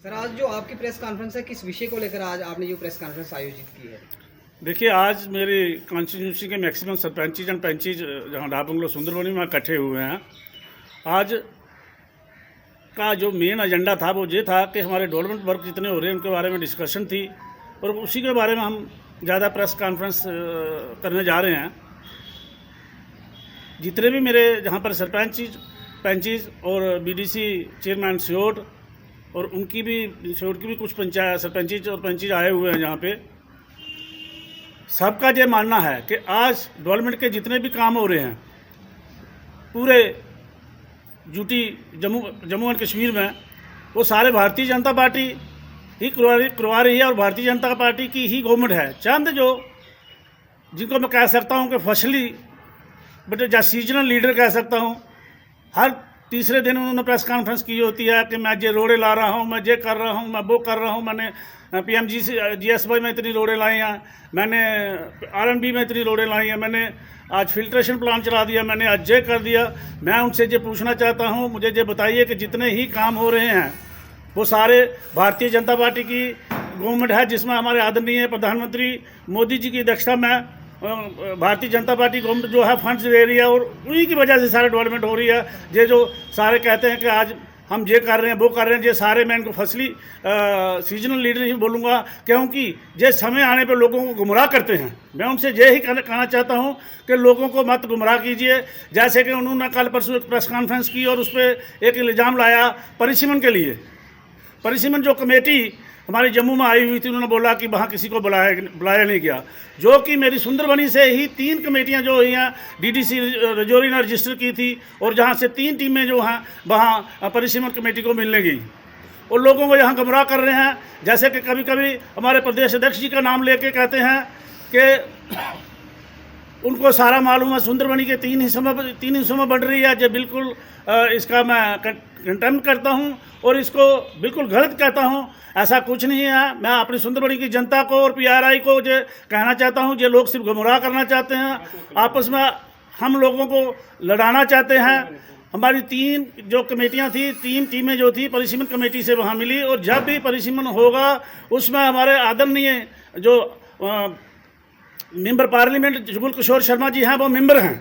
Sir, आज जो आपकी प्रेस कॉन्फ्रेंस है, किस विषय को लेकर आज आपने जो प्रेस कॉन्फ्रेंस आयोजित की है? देखिए, आज मेरी कॉन्स्टिट्यूंसी के मैक्सिमम सरपंचीज एंड पंचीज जहाँ डाबंगलो सुंदरबनी में इकट्ठे हुए हैं। आज का जो मेन एजेंडा था वो ये था कि हमारे डेवलपमेंट वर्क जितने हो रहे हैं उनके बारे में डिस्कशन थी और उसी के बारे में हम ज़्यादा प्रेस कॉन्फ्रेंस करने जा रहे हैं। जितने भी मेरे जहाँ पर सरपंचीज पंचीज और बीडीसी चेयरमैन सियोट और उनकी भी सियोट की भी कुछ पंचायत सरपंचीज और पंचीज आए हुए हैं यहाँ पे, सबका ये मानना है कि आज डेवलपमेंट के जितने भी काम हो रहे हैं पूरे यूटी जम्मू एंड कश्मीर में, वो सारे भारतीय जनता पार्टी ही करवा रही है और भारतीय जनता पार्टी की ही गवर्नमेंट है। चंद जो जिनको मैं कह सकता हूँ कि फसली बट या सीजनल लीडर कह सकता हूँ, हर तीसरे दिन उन्होंने प्रेस कॉन्फ्रेंस की होती है कि मैं ये रोड़े ला रहा हूँ, मैं ये कर रहा हूँ, मैं वो कर रहा हूँ, मैंने PMGSY में इतनी रोड़े लाई हैं, मैंने RNB में इतनी रोड़े लाई हैं, मैंने आज फिल्ट्रेशन प्लांट चला दिया, मैंने आज ये कर दिया। मैं उनसे ये पूछना चाहता हूँ, मुझे ये बताइए कि जितने ही काम हो रहे हैं वो सारे भारतीय जनता पार्टी की गवर्नमेंट है, जिसमें हमारे आदरणीय प्रधानमंत्री मोदी जी की अध्यक्षता में भारतीय जनता पार्टी गवर्नमेंट जो है फंड्स दे रही है और उन्हीं की वजह से सारे डेवलपमेंट हो रही है। ये जो सारे कहते हैं कि आज हम ये कर रहे हैं वो कर रहे हैं, ये सारे मैं इनको फसली सीजनल लीडर ही बोलूँगा, क्योंकि ये समय आने पर लोगों को गुमराह करते हैं। मैं उनसे यही कहना चाहता हूँ कि लोगों को मत गुमराह कीजिए। जैसे कि उन्होंने कल परसों एक प्रेस कॉन्फ्रेंस की और उस पर एक इल्ज़ाम लाया परिसीमन के लिए। परिसीमन जो कमेटी हमारी जम्मू में आई हुई थी, उन्होंने बोला कि वहाँ किसी को बुलाया नहीं गया, जो कि मेरी सुंदरबनी से ही 3 कमेटियाँ जो हुई हैं DDC रजौरी ने रजिस्टर की थी और जहाँ से 3 टीमें जो हैं वहाँ परिसीमन कमेटी को मिलने गई और लोगों को यहाँ गुमराह कर रहे हैं। जैसे कि कभी कभी हमारे प्रदेश अध्यक्ष जी का नाम लेके कहते हैं कि उनको सारा मालूम है, सुंदरबनी के 3 हिस्सों में बढ़ रही है। जो बिल्कुल इसका मैं कंटेम्प करता हूँ और इसको बिल्कुल गलत कहता हूँ। ऐसा कुछ नहीं है। मैं अपनी सुंदरबनी की जनता को और PRI को जो कहना चाहता हूँ, ये लोग सिर्फ गुमराह करना चाहते हैं, आपस में हम लोगों को लड़ाना चाहते हैं। हमारी 3 जो कमेटियाँ थी, 3 टीमें जो थी परिसीमन कमेटी से वहाँ मिली और जब भी परिसीमन होगा उसमें हमारे आदरणीय जो मेंबर पार्लियामेंट जुगल किशोर शर्मा जी हैं वो मेंबर हैं।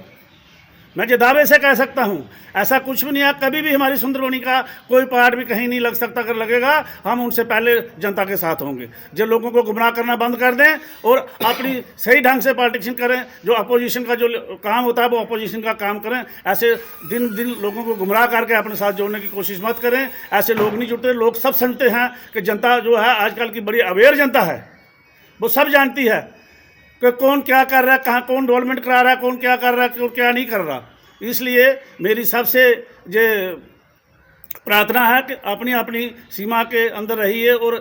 मैं ये दावे से कह सकता हूँ, ऐसा कुछ भी नहीं है। कभी भी हमारी सुंदरबनी का कोई पार्ट भी कहीं नहीं लग सकता। अगर लगेगा हम उनसे पहले जनता के साथ होंगे। जो लोगों को गुमराह करना बंद कर दें और अपनी सही ढंग से पॉलिटिक्स करें। जो अपोजिशन का जो काम होता है वो अपोजिशन का काम करें। ऐसे दिन दिन लोगों को गुमराह करके अपने साथ जोड़ने की कोशिश मत करें। ऐसे लोग नहीं जुड़ते। लोग सब समझते हैं कि जनता जो है आजकल की बड़ी अवेयर जनता है, वो सब जानती है कि कौन क्या कर रहा है, कहाँ कौन डेवलपमेंट करा रहा है, कौन क्या कर रहा है, कौन क्या नहीं कर रहा। इसलिए मेरी सबसे ये प्रार्थना है कि अपनी अपनी सीमा के अंदर रहिए और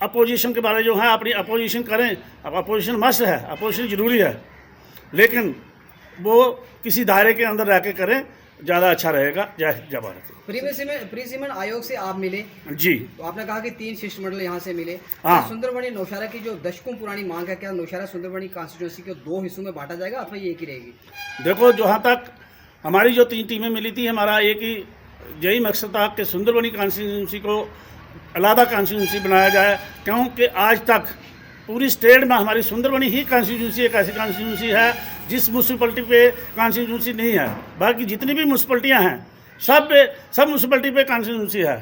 अपोजिशन के बारे जो है अपनी अपोजिशन करें। अब अपोजिशन मस्ट है, अपोजिशन ज़रूरी है, लेकिन वो किसी दायरे के अंदर रह के करें, ज़्यादा अच्छा रहेगा। जय भारत। परिसीमन आयोग से आप मिले जी, तो आपने कहा कि 3 शिष्टमंडल यहाँ से मिले। हाँ। सुंदरबनी नौशहरा की जो दशकों पुरानी मांग है, क्या नौशहरा सुंदरबनी कॉन्स्टिट्यूंसी को 2 हिस्सों में बांटा जाएगा अथवा ये एक ही रहेगी? देखो, जहाँ तक हमारी जो 3 टीमें मिली थी, हमारा एक ही यही मकसद था कि सुंदरबनी कॉन्स्टिट्यूंसी को अलग कॉन्स्टिट्यूंसी बनाया जाए, क्योंकि आज तक पूरी स्टेट में हमारी सुंदरबनी ही कॉन्स्टिट्यूंसी एक ऐसी कॉन्स्टिट्यूंसी है जिस म्यूनसिपलिटी पे कॉन्स्टिट्यूंसी नहीं है। बाकी जितनी भी म्यूनसिपलिटियाँ हैं सब म्यूनसिपलिटी पे कॉन्स्टिट्यूंसी है।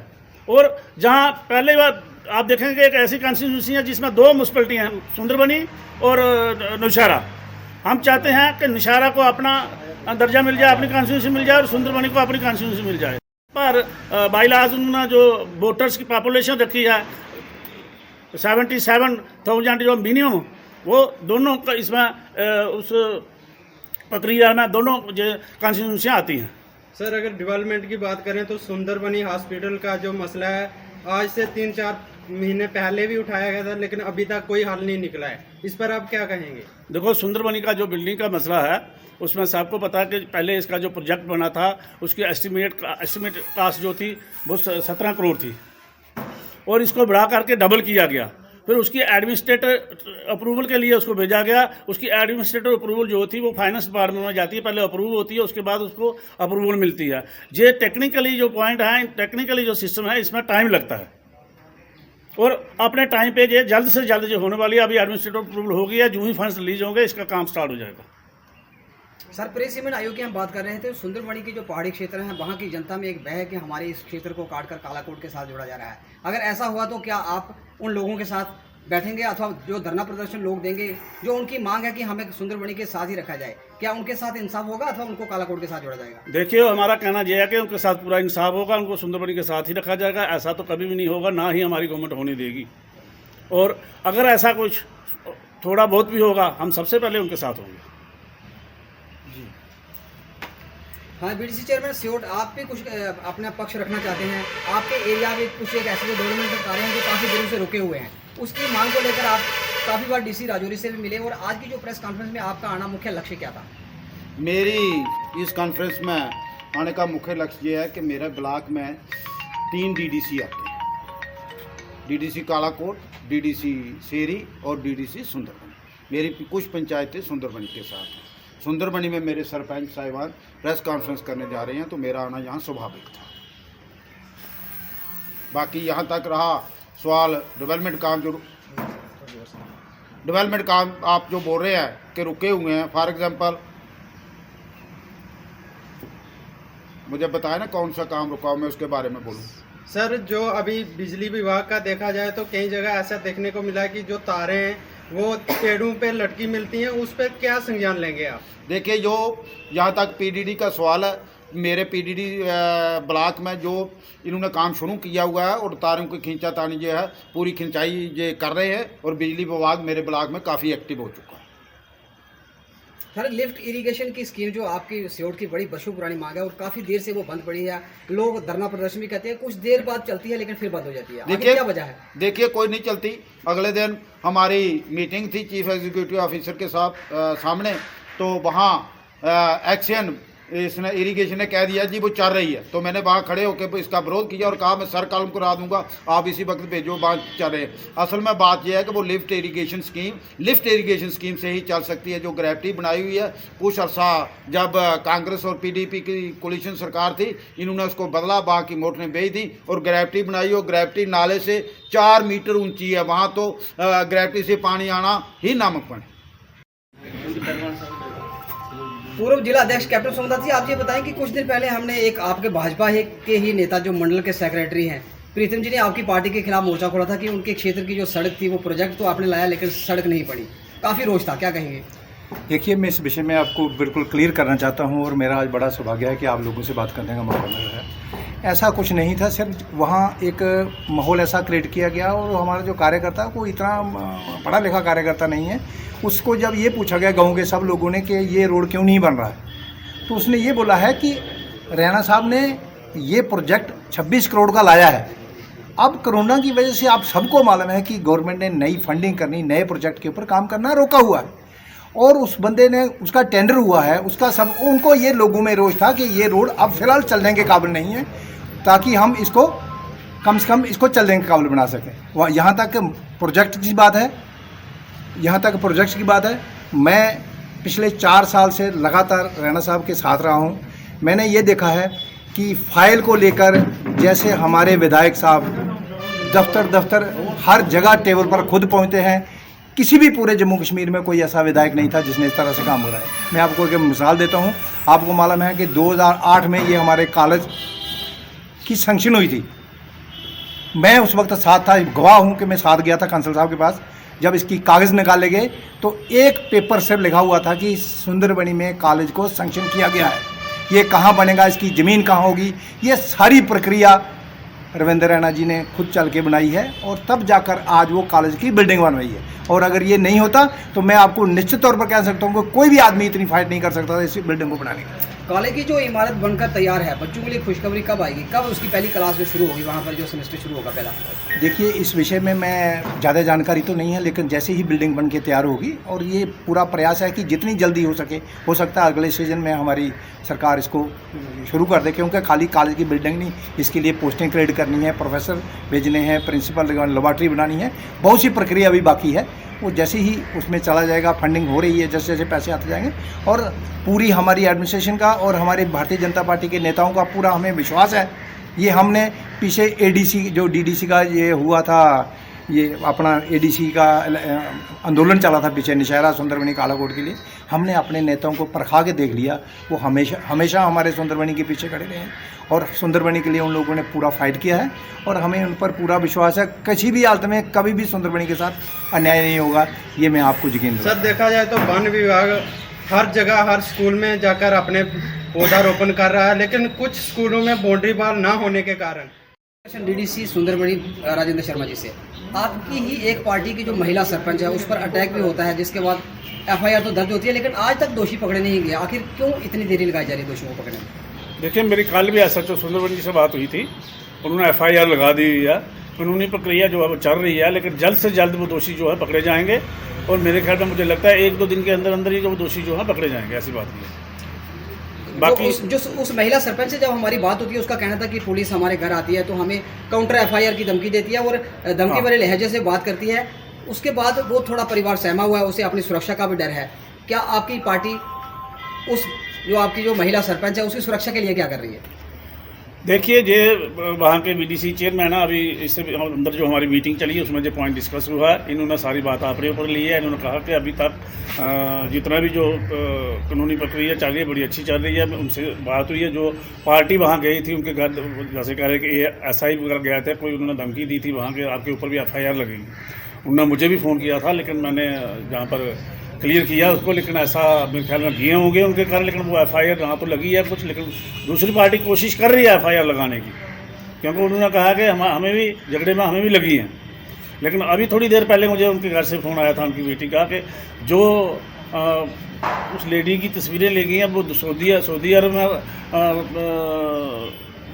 और जहाँ पहले बार आप देखेंगे एक ऐसी कॉन्स्टिट्यूंसी है जिसमें 2 म्यूनसिपलिटियाँ हैं, सुंदरबनी और नौशहरा। हम चाहते हैं कि नौशहरा को अपना दर्जा मिल जाए, अपनी कॉन्स्टिट्यूंसी मिल जाए और सुंदरबनी को अपनी कॉन्स्टिट्यूंसी मिल जाए। पर बाईलाज उन्होंने जो वोटर्स की पॉपुलेशन रखी है 77,000 जो मिनिमम, वो दोनों का इसमें उस प्रक्रिया में दोनों जो कॉन्स्टिट्यूंसियाँ आती हैं। सर, अगर डेवलपमेंट की बात करें तो सुंदरबनी हॉस्पिटल का जो मसला है आज से 3-4 महीने पहले भी उठाया गया था, लेकिन अभी तक कोई हल नहीं निकला है। इस पर आप क्या कहेंगे? देखो, सुंदरबनी का जो बिल्डिंग का मसला है उसमें सबको पता है कि पहले इसका जो प्रोजेक्ट बना था उसकी एस्टिमेट कास्ट जो थी वो 17 करोड़ थी और इसको बढ़ा करके डबल किया गया। फिर उसकी एडमिनिस्ट्रेटर अप्रूवल के लिए उसको भेजा गया। उसकी एडमिनिस्ट्रेटर अप्रूवल जो होती है वो फाइनेंस डिपार्टमेंट में जाती है, पहले अप्रूवल होती है, उसके बाद उसको अप्रूवल मिलती है। ये टेक्निकली जो पॉइंट है, टेक्निकली जो सिस्टम है, इसमें टाइम लगता है। और अपने टाइम पे ये जल्द से जल्द जो होने वाली है, अभी एडमिनिस्ट्रेटिव अप्रूवल हो गया, जो ही फंड्स रिलीज होंगे इसका काम स्टार्ट हो जाएगा। सर, प्रेस सीमेंट आयोग की हम बात कर रहे थे। सुंदरबनी के जो पहाड़ी क्षेत्र हैं वहाँ की जनता में एक भय है कि हमारे इस क्षेत्र को काटकर कालाकोट के साथ जोड़ा जा रहा है। अगर ऐसा हुआ तो क्या आप उन लोगों के साथ बैठेंगे अथवा जो धरना प्रदर्शन लोग देंगे, जो उनकी मांग है कि हमें सुंदरबनी के साथ ही रखा जाए, क्या उनके साथ इंसाफ होगा अथवा उनको कालाकोट के साथ जोड़ा जाएगा? देखिए, हमारा कहना यह है कि उनके साथ पूरा इंसाफ होगा, उनको सुंदरबनी के साथ ही रखा जाएगा। ऐसा तो कभी भी नहीं होगा, ना ही हमारी गवर्नमेंट होने देगी। और अगर ऐसा कुछ थोड़ा बहुत भी होगा, हम सबसे पहले उनके साथ होंगे। हाँ, बीडीसी चेयरमैन सियोट, आप भी कुछ अपना पक्ष रखना चाहते हैं। आपके एरिया में कुछ एक ऐसे डेवलपमेंट कार्य हैं जो काफ़ी देर से रुके हुए हैं, उसकी मांग को लेकर आप काफ़ी बार डीसी राजौरी से भी मिले, और आज की जो प्रेस कॉन्फ्रेंस में आपका आना मुख्य लक्ष्य क्या था? मेरी इस कॉन्फ्रेंस में आने का मुख्य लक्ष्य ये है कि मेरे ब्लॉक में 3 डीडीसी आते हैं, डीडीसी कालाकोट, डीडीसी शेरी और डीडीसी सुंदरबनी। मेरी कुछ पंचायतें सुंदरबनी के साथ हैं। सुंदरबनी में मेरे सरपंच साहिबान प्रेस कॉन्फ्रेंस करने जा रहे हैं, तो मेरा आना यहाँ स्वाभाविक था। बाकी यहाँ तक रहा सवाल डेवलपमेंट काम आप जो बोल रहे हैं कि रुके हुए हैं, फॉर एग्जांपल मुझे बताया ना कौन सा काम रुका हुआ, मैं उसके बारे में बोलूँ। सर, जो अभी बिजली विभाग का देखा जाए तो कई जगह ऐसा देखने को मिला कि जो तारें हैं वो पेड़ों पे लटकी मिलती हैं, उस पर क्या संज्ञान लेंगे आप? देखिए, जो यहाँ तक पीडीडी का सवाल है, मेरे पीडीडी ब्लॉक में जो इन्होंने काम शुरू किया हुआ है और तारों की खींचातानी जो है पूरी खिंचाई ये कर रहे हैं, और बिजली विभाग मेरे ब्लॉक में काफ़ी एक्टिव हो चुका है। सर, लिफ्ट इरिगेशन की स्कीम जो आपकी सियोट की बड़ी बरसों पुरानी मांग है और काफ़ी देर से वो बंद पड़ी है, लोग धरना प्रदर्शन भी करते हैं, कुछ देर बाद चलती है लेकिन फिर बंद हो जाती है, देखिए क्या वजह है? देखिए, कोई नहीं चलती। अगले दिन हमारी मीटिंग थी चीफ एग्जीक्यूटिव ऑफिसर के साथ सामने, तो वहाँ एक्शन इसने इरिगेशन ने कह दिया जी वो चल रही है, तो मैंने वहाँ खड़े होकर इसका विरोध किया और कहा मैं सर कॉलम करा दूंगा, आप इसी वक्त भेजो, बात चल रहे हैं। असल में बात यह है कि वो लिफ्ट इरिगेशन स्कीम से ही चल सकती है, जो ग्रेविटी बनाई हुई है। कुछ अर्सा जब कांग्रेस और पीडीपी की कोलिशन सरकार थी, इन्होंने उसको बदला, वहाँ की मोटरें बेच दी और ग्रेविटी बनाई, और ग्रेविटी नाले से 4 मीटर ऊंची है, वहाँ तो ग्रेविटी से पानी आना ही नामुमकिन है। पूर्व जिला अध्यक्ष कैप्टन सोमनाथ जी, आप ये बताएं कि कुछ दिन पहले हमने एक आपके भाजपा के ही नेता जो मंडल के सेक्रेटरी हैं प्रीतम जी ने आपकी पार्टी के खिलाफ मोर्चा खोला था कि उनके क्षेत्र की जो सड़क थी वो प्रोजेक्ट तो आपने लाया लेकिन सड़क नहीं पड़ी, काफ़ी रोष था, क्या कहेंगे? देखिए, मैं इस विषय में आपको बिल्कुल क्लियर करना चाहता हूं, और मेरा आज बड़ा सौभाग्य है कि आप लोगों से बात करने का मौका मिल रहा है। ऐसा कुछ नहीं था, सिर्फ वहाँ एक माहौल ऐसा क्रिएट किया गया, और हमारा जो कार्यकर्ता कोई इतना पढ़ा लिखा कार्यकर्ता नहीं है, उसको जब ये पूछा गया गाँव के सब लोगों ने कि ये रोड क्यों नहीं बन रहा है, तो उसने ये बोला है कि रैना साहब ने ये प्रोजेक्ट 26 करोड़ का लाया है। अब कोरोना की वजह से आप सबको मालूम है कि गवर्नमेंट ने नई फंडिंग करनी, नए प्रोजेक्ट के ऊपर काम करना रोका हुआ है, और उस बंदे ने उसका टेंडर हुआ है, उसका सब उनको ये लोगों में रोष था कि ये रोड अब फिलहाल चलने के काबिल नहीं है, ताकि हम इसको कम से कम इसको चलने के काबिल बना सकें। वहाँ यहाँ तक प्रोजेक्ट की बात है, मैं पिछले 4 साल से लगातार रैना साहब के साथ रहा हूँ। मैंने ये देखा है कि फाइल को लेकर जैसे हमारे विधायक साहब दफ्तर हर जगह टेबल पर खुद पहुँचते हैं, किसी भी पूरे जम्मू कश्मीर में कोई ऐसा विधायक नहीं था जिसने इस तरह से काम हो रहा है। मैं आपको एक मिसाल देता हूँ, आपको मालूम है कि 2008 में ये हमारे कॉलेज की सैंक्शन हुई थी, मैं उस वक्त साथ था, गवाह हूँ कि मैं साथ गया था कांसल साहब के पास। जब इसकी कागज़ निकाले गए तो एक पेपर से लिखा हुआ था कि सुंदरबनी में कॉलेज को सैंक्शन किया गया है, ये कहाँ बनेगा, इसकी ज़मीन कहाँ होगी, ये सारी प्रक्रिया रविंद्र रैना जी ने खुद चल के बनाई है, और तब जाकर आज वो कॉलेज की बिल्डिंग बन रही है। और अगर ये नहीं होता तो मैं आपको निश्चित तौर पर कह सकता हूँ कि कोई भी आदमी इतनी फाइट नहीं कर सकता था इस बिल्डिंग को बनाने की। कॉलेज की जो इमारत बनकर तैयार है, बच्चों के लिए खुशखबरी कब आएगी, कब उसकी पहली क्लास में शुरू होगी, वहाँ पर जो सेमेस्टर शुरू होगा पहला? देखिए, इस विषय में मैं ज़्यादा जानकारी तो नहीं है, लेकिन जैसे ही बिल्डिंग बन के तैयार होगी, और ये पूरा प्रयास है कि जितनी जल्दी हो सके, हो सकता है अगले सीजन में हमारी सरकार इसको शुरू कर दे, क्योंकि खाली कॉलेज की बिल्डिंग नहीं, इसके लिए पोस्टिंग क्रिएट करनी है, प्रोफेसर भेजने हैं, प्रिंसिपल लेबॉर्ट्री बनानी है, बहुत सी प्रक्रिया अभी बाकी है। वो जैसे ही उसमें चला जाएगा, फंडिंग हो रही है, जैसे जैसे पैसे आते जाएंगे, और पूरी हमारी एडमिनिस्ट्रेशन का और हमारी भारतीय जनता पार्टी के नेताओं का पूरा हमें विश्वास है। ये हमने पीछे एडीसी जो डीडीसी का ये हुआ था ये अपना एडीसी का आंदोलन चला था पीछे नौशहरा सुंदरबनी कालाकोट के लिए, हमने अपने नेताओं को परखा के देख लिया। वो हमेशा हमारे सुंदरबनी के पीछे खड़े रहे हैं और सुंदरबनी के लिए उन लोगों ने पूरा फाइट किया है और हमें उन पर पूरा विश्वास है। किसी भी हालत में कभी भी सुंदरबनी के साथ अन्याय नहीं होगा, ये मैं आपको यकीन सर देखा जाए तो वन विभाग हर जगह हर स्कूल में जाकर अपने पौधारोपण कर रहा है, लेकिन कुछ स्कूलों में बाउंड्री वॉल ना होने के कारण डीडीसी सुंदरबनी राजेंद्र शर्मा जी से, आपकी ही एक पार्टी की जो महिला सरपंच है उस पर अटैक भी होता है, जिसके बाद एफआईआर तो दर्ज होती है, लेकिन आज तक दोषी पकड़े नहीं गए। आखिर क्यों इतनी देरी लगाई जा रही है दोषियों को पकड़ने में? देखिए, मेरी कल भी SHO सुंदरबनी से बात हुई थी, उन्होंने FIR लगा दी है। कानूनी प्रक्रिया जो है वो चल रही है, लेकिन जल्द से जल्द वो दोषी जो है पकड़े जाएंगे और मेरे ख्याल में मुझे लगता है 1-2 दिन के अंदर अंदर ही वो दोषी जो है पकड़े जाएंगे, ऐसी बात नहीं है। बाकी उस महिला सरपंच से जब हमारी बात होती है, उसका कहना था कि पुलिस हमारे घर आती है तो हमें काउंटर FIR की धमकी देती है और धमकी भरे लहजे से बात करती है। उसके बाद वो थोड़ा परिवार सहमा हुआ है, उसे अपनी सुरक्षा का भी डर है। क्या आपकी पार्टी आपकी जो महिला सरपंच है उसकी सुरक्षा के लिए क्या कर रही है? देखिए, ये वहाँ के BDC चेयरमैन है, अभी इससे अंदर जो हमारी मीटिंग चली है उसमें जो पॉइंट डिस्कस हुआ है, इन्होंने सारी बात अपने ऊपर ली है। इन्होंने कहा कि अभी तक जितना भी जो कानूनी प्रक्रिया चल रही है बड़ी अच्छी चल रही है। उनसे बात हुई है, जो पार्टी वहाँ गई थी उनके घर, जैसे कह रहे कि ये SI वगैरह गया था, कोई उन्होंने धमकी दी थी वहाँ के आपके ऊपर भी FIR लगेगी। उन्होंने मुझे भी फ़ोन किया था, लेकिन मैंने जहाँ पर क्लियर किया उसको, लेकिन ऐसा मेरे ख्याल में किए होंगे उनके कारण, लेकिन वो FIR यहाँ तो लगी है कुछ, लेकिन दूसरी पार्टी कोशिश कर रही है FIR लगाने की, क्योंकि उन्होंने कहा कि हमें भी झगड़े में हमें भी लगी हैं। लेकिन अभी थोड़ी देर पहले मुझे उनके घर से फ़ोन आया था उनकी बेटी का कि जो उस लेडी की तस्वीरें ले गई हैं वो सऊदी अरब में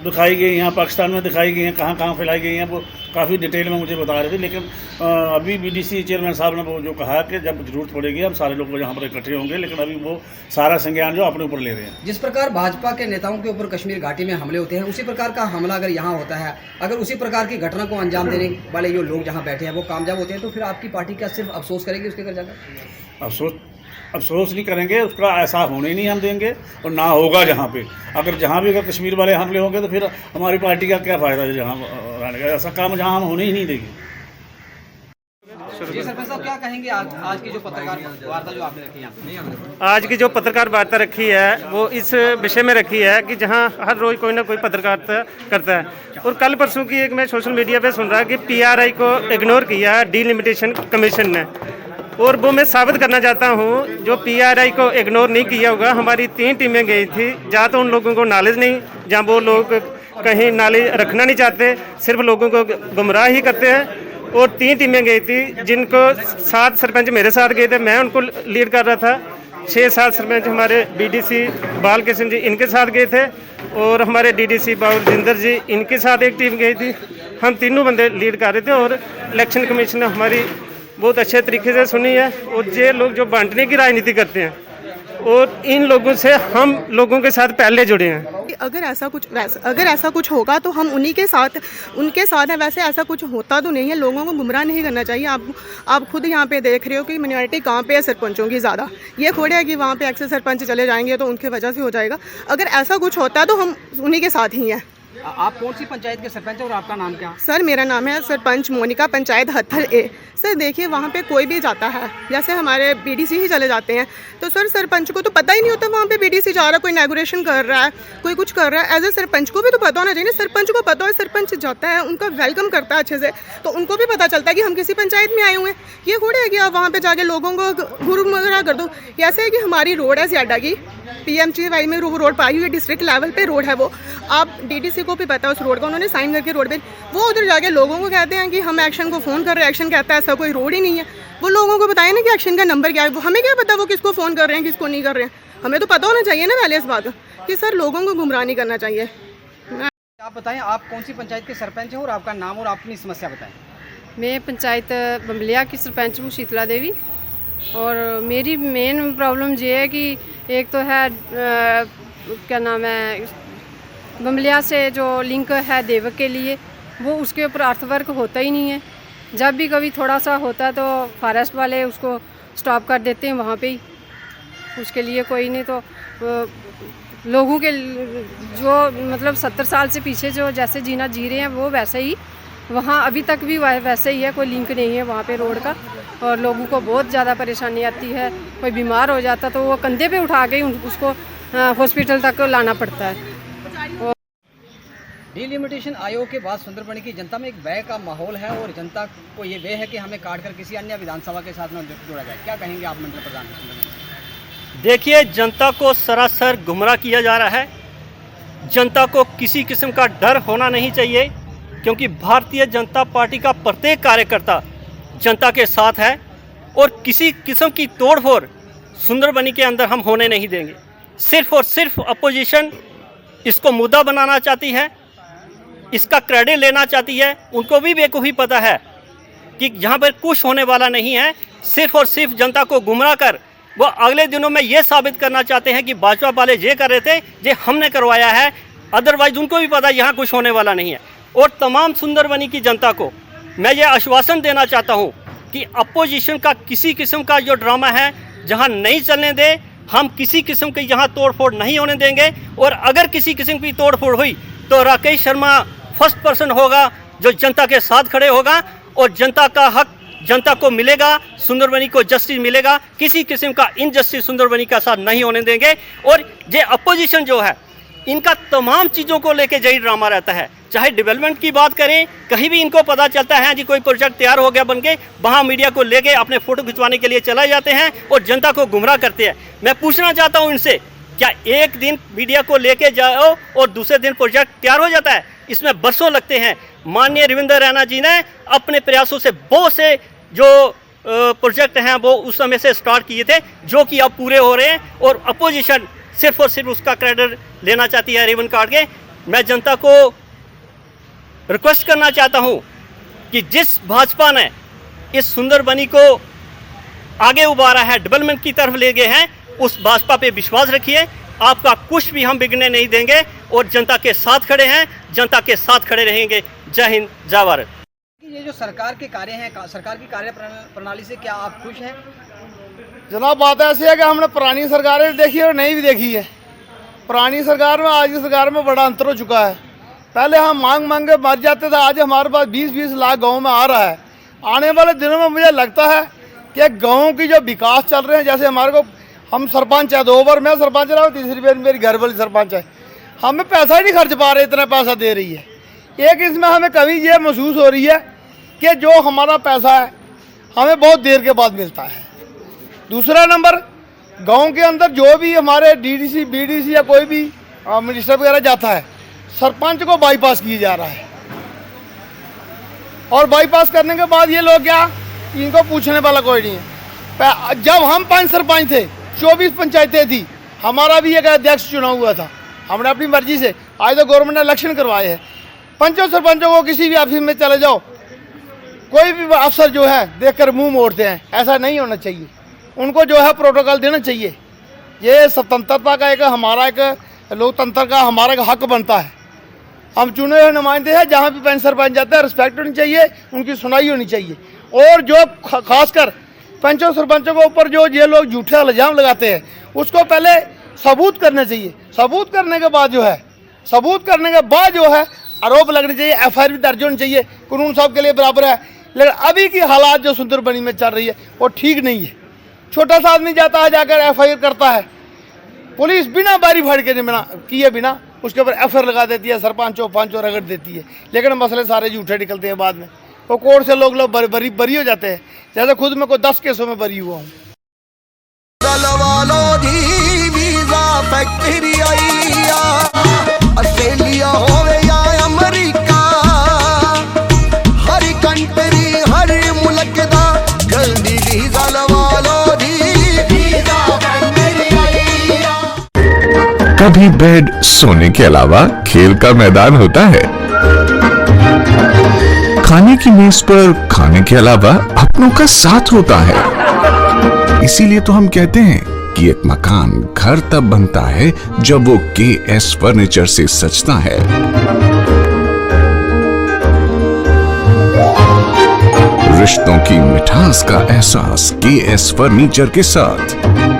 दिखाई गई, यहाँ पाकिस्तान में दिखाई गई हैं, कहाँ कहाँ फैलाई गई हैं, वो काफ़ी डिटेल में मुझे बता रहे थे। लेकिन अभी BDC चेयरमैन साहब ने वो जो कहा कि जब ज़रूरत पड़ेगी हम सारे लोग यहाँ पर इकट्ठे होंगे, लेकिन अभी वो सारा संज्ञान जो अपने ऊपर ले रहे हैं। जिस प्रकार भाजपा के नेताओं के ऊपर कश्मीर घाटी में हमले होते हैं, उसी प्रकार का हमला अगर यहाँ होता है, अगर उसी प्रकार की घटना को अंजाम देने वाले जो लोग जहाँ बैठे हैं वो कामयाब होते हैं, तो फिर आपकी पार्टी क्या सिर्फ अफसोस करेगी उसके घर जाकर? अफसोस नहीं करेंगे, उसका ऐसा होने ही नहीं हम देंगे और ना होगा। जहाँ भी अगर कश्मीर वाले हमले होंगे तो फिर हमारी पार्टी का क्या फ़ायदा है जहाँ रहने का? ऐसा काम जहाँ हम होने ही नहीं देंगे। जी सरपंच साहब, क्या कहेंगे आज की जो पत्रकार वार्ता जो आपने रखी है? आज की जो पत्रकार वार्ता रखी है वो इस विषय में रखी है कि जहां हर रोज़ कोई ना कोई पत्रकारिता करता है, और कल परसों की एक मैं सोशल मीडिया पे सुन रहा कि PRI को इग्नोर किया डिलिमिटेशन कमीशन ने, और वो मैं साबित करना चाहता हूँ जो PRI को इग्नोर नहीं किया होगा। हमारी 3 टीमें गई थी, जहाँ तो उन लोगों को नॉलेज नहीं, जहाँ वो लोग कहीं नॉलेज रखना नहीं चाहते, सिर्फ लोगों को गुमराह ही करते हैं। और 3 टीमें गई थी, जिनको 7 सरपंच मेरे साथ गए थे, मैं उनको लीड कर रहा था। 6-7 सरपंच हमारे BDC बालकिशन जी इनके साथ गए थे, और हमारे DDC बाबुजिंदर जी इनके साथ एक टीम गई थी। हम तीनों बंदे लीड कर रहे थे, और इलेक्शन कमीशन ने हमारी बहुत अच्छे तरीके से सुनी है। और ये लोग जो बांटने की राजनीति करते हैं, और इन लोगों से हम लोगों के साथ पहले जुड़े हैं। अगर ऐसा कुछ होगा तो हम उनके साथ हैं। वैसे ऐसा कुछ होता तो नहीं है, लोगों को गुमराह नहीं करना चाहिए। आप खुद यहाँ पे देख रहे हो कि माइनॉरिटी कहाँ पे है सरपंचों की ज़्यादा। ये थोड़े है कि वहाँ पे एक्सेस सरपंच चले जाएंगे तो उनकी वजह से हो जाएगा। अगर ऐसा कुछ होता है तो हम उन्हीं के साथ ही हैं। आप कौन सी पंचायत के सरपंच हैं और आपका नाम क्या? सर मेरा नाम है सरपंच मोनिका, पंचायत हत्थल A। सर देखिए, वहाँ पे कोई भी जाता है, जैसे हमारे BDC ही चले जाते हैं, तो सर सरपंच को तो पता ही नहीं होता वहाँ पे BDC जा रहा है, कोई इनॉग्रेशन कर रहा है, कोई कुछ कर रहा है। एज ए सरपंच को भी तो पता होना चाहिए। सरपंच को पता है, सरपंच जाता है, उनका वेलकम करता है अच्छे से, तो उनको भी पता चलता है कि हम किसी पंचायत में आए हुए हैं। ये थोड़ा है कि आप वहाँ पर जाके लोगों को गुमराह कर दो। ऐसे है कि हमारी रोड है ज़्यादा की PMGY में रोड पाई हुई है, डिस्ट्रिक्ट लेवल पे रोड है वो। आप DDC को भी पता है उस रोड का, उन्होंने साइन करके रोड पे, वो उधर जाके लोगों को कहते हैं कि हम एक्शन को फ़ोन कर रहे हैं। एक्शन कहता है ऐसा कोई रोड ही नहीं है। वो लोगों को बताएं ना कि एक्शन का नंबर क्या है। वो हमें क्या पता वो किसको फ़ोन कर रहे हैं किसको नहीं कर रहे हैं। हमें तो पता होना चाहिए ना पहले इस बात कि सर लोगों को गुमराह नहीं करना चाहिए। आप बताएं, आप कौन सी पंचायत के सरपंच हैं और आपका नाम और अपनी समस्या बताएं। मैं पंचायत बम्बलिया की सरपंच हूँ, शीतला देवी। और मेरी मेन प्रॉब्लम ये है कि एक तो है क्या नाम है, बम्बलिया से जो लिंक है देवक के लिए, वो उसके ऊपर अर्थवर्क होता ही नहीं है। जब भी कभी थोड़ा सा होता है तो फॉरेस्ट वाले उसको स्टॉप कर देते हैं वहाँ पे ही। उसके लिए कोई नहीं, तो लोगों के जो मतलब 70 साल से पीछे जो जैसे जीना जी रहे हैं वो वैसे ही वहाँ अभी तक भी वैसे ही है, कोई लिंक नहीं है वहाँ पे रोड का, और लोगों को बहुत ज़्यादा परेशानी आती है। कोई बीमार हो जाता तो वो कंधे पे उठा के उसको हॉस्पिटल तक लाना पड़ता है। डिलिमिटेशन आयोग के बाद सुंदरबनी की जनता में एक भय का माहौल है और जनता को ये भय है कि हमें काट कर किसी अन्य विधानसभा के साथ न जोड़ा जाए। क्या कहेंगे आप मंडल प्रधान? देखिए, जनता को सरासर गुमराह किया जा रहा है। जनता को किसी किस्म का डर होना नहीं चाहिए, क्योंकि भारतीय जनता पार्टी का प्रत्येक कार्यकर्ता जनता के साथ है और किसी किस्म की तोड़फोड़ सुंदरबनी के अंदर हम होने नहीं देंगे। सिर्फ और सिर्फ अपोजिशन इसको मुद्दा बनाना चाहती है, इसका क्रेडिट लेना चाहती है। उनको भी बेवकूफ़ी पता है कि यहाँ पर कुछ होने वाला नहीं है। सिर्फ और सिर्फ जनता को गुमराह कर वो अगले दिनों में ये साबित करना चाहते हैं कि भाजपा वाले ये कर रहे थे, ये हमने करवाया है। अदरवाइज उनको भी पता यहाँ कुछ होने वाला नहीं है। और तमाम सुंदरबनी की जनता को मैं ये आश्वासन देना चाहता हूँ कि अपोजिशन का किसी किस्म का जो ड्रामा है जहाँ नहीं चलने दे। हम किसी किस्म की यहाँ तोड़फोड़ नहीं होने देंगे, और अगर किसी किस्म की तोड़फोड़ हुई तो राकेश शर्मा फर्स्ट पर्सन होगा जो जनता के साथ खड़े होगा, और जनता का हक जनता को मिलेगा, सुंदरबनी को जस्टिस मिलेगा। किसी किस्म का इनजस्टिस सुंदरबनी का साथ नहीं होने देंगे। और ये अपोजिशन जो है, इनका तमाम चीज़ों को लेके यही ड्रामा रहता है। चाहे डेवलपमेंट की बात करें, कहीं भी इनको पता चलता है जी कोई प्रोजेक्ट तैयार हो गया बन के, वहाँ मीडिया को लेके अपने फ़ोटो खिंचवाने के लिए चले जाते हैं और जनता को गुमराह करते हैं। मैं पूछना चाहता हूँ इनसे, क्या एक दिन मीडिया को लेके जाओ और दूसरे दिन प्रोजेक्ट तैयार हो जाता है? इसमें बरसों लगते हैं। माननीय रविंद्र रैना जी ने अपने प्रयासों से बहुत से जो प्रोजेक्ट हैं वो उस समय से स्टार्ट किए थे, जो कि अब पूरे हो रहे हैं, और अपोजिशन सिर्फ और सिर्फ उसका क्रेडिट लेना चाहती है रिबन काट के। मैं जनता को रिक्वेस्ट करना चाहता हूं कि जिस भाजपा ने इस सुंदरबनी को आगे उबारा है, डेवलपमेंट की तरफ ले गए हैं, उस भाजपा पे विश्वास रखिए। आपका कुछ भी हम बिगड़ने नहीं देंगे और जनता के साथ खड़े हैं, जनता के साथ खड़े रहेंगे। जय हिंद, जय भारत। ये जो सरकार के कार्य हैं, सरकार की कार्य प्रणाली से क्या आप खुश हैं? जनाब, बात ऐसी है कि हमने पुरानी सरकारें देखी है और नई भी देखी है। पुरानी सरकार में आज की सरकार में बड़ा अंतर हो चुका है। पहले हम मांग के मर जाते थे, आज हमारे पास 20-20 लाख गाँव में आ रहा है। आने वाले दिनों में मुझे लगता है कि गाँव की जो विकास चल रहे हैं, जैसे हमारे को, हम सरपंच है, 2 बार मैं सरपंच रहा हूँ, तीसरी बार मेरी घर वाली सरपंच है। हमें पैसा ही नहीं खर्च पा रहे, इतना पैसा दे रही है। एक इसमें हमें कमी ये महसूस हो रही है कि जो हमारा पैसा है हमें बहुत देर के बाद मिलता है। दूसरा नंबर, गांव के अंदर जो भी हमारे डीडीसी, बीडीसी या कोई भी मिनिस्टर वगैरह जाता है, सरपंच को बाईपास किया जा रहा है। और बाईपास करने के बाद ये लोग क्या, इनको पूछने वाला कोई नहीं है। जब हम 5 सरपंच थे, 24 पंचायतें थी, हमारा भी एक अध्यक्ष चुनाव हुआ था, हमने अपनी मर्जी से। आज तो गवर्नमेंट ने इलेक्शन करवाए हैं। 5 सरपंचों को किसी भी ऑफिस में चले जाओ, कोई भी अफसर जो है देखकर मुंह मोड़ते हैं। ऐसा नहीं होना चाहिए, उनको जो है प्रोटोकॉल देना चाहिए। ये स्वतंत्रता का एक, हमारा एक लोकतंत्र का हमारा एक हक बनता है। हम चुने हुए नुमाइंदे हैं, जहाँ भी 5 सरपंच जाते हैं रिस्पेक्ट होनी चाहिए, उनकी सुनाई होनी चाहिए। और जो खासकर 5 सरपंचों के ऊपर जो ये लोग झूठे इल्जाम लगाते हैं, उसको पहले सबूत करना चाहिए। सबूत करने के बाद जो है आरोप लगने चाहिए, FIR भी दर्ज होनी चाहिए। कानून सब के लिए बराबर है, लेकिन अभी की हालात जो सुंदरबनी में चल रही है वो ठीक नहीं है। छोटा सा आदमी जाता है, जाकर FIR करता है, पुलिस बिना बारी फाड़ के किए बिना उसके ऊपर FIR लगा देती है, सरपंचों पंचों रगड़ देती है। लेकिन मसले सारे झूठे निकलते हैं बाद में। वो कोर्ट से लोग बरी हो जाते हैं। जैसे खुद मैं कोई 10 केसों में बरी हुआ हूँ। ऑस्ट्रेलिया होवे या अमेरिका, हर कंट्री हर मुल्क दा जल्दी वीजा लवा लो जी। कभी बेड सोने के अलावा खेल का मैदान होता है। खाने की मेज पर खाने के अलावा अपनों का साथ होता है। इसीलिए तो हम कहते हैं कि एक मकान घर तब बनता है जब वो KS फर्नीचर से सजता है। रिश्तों की मिठास का एहसास KS फर्नीचर के साथ।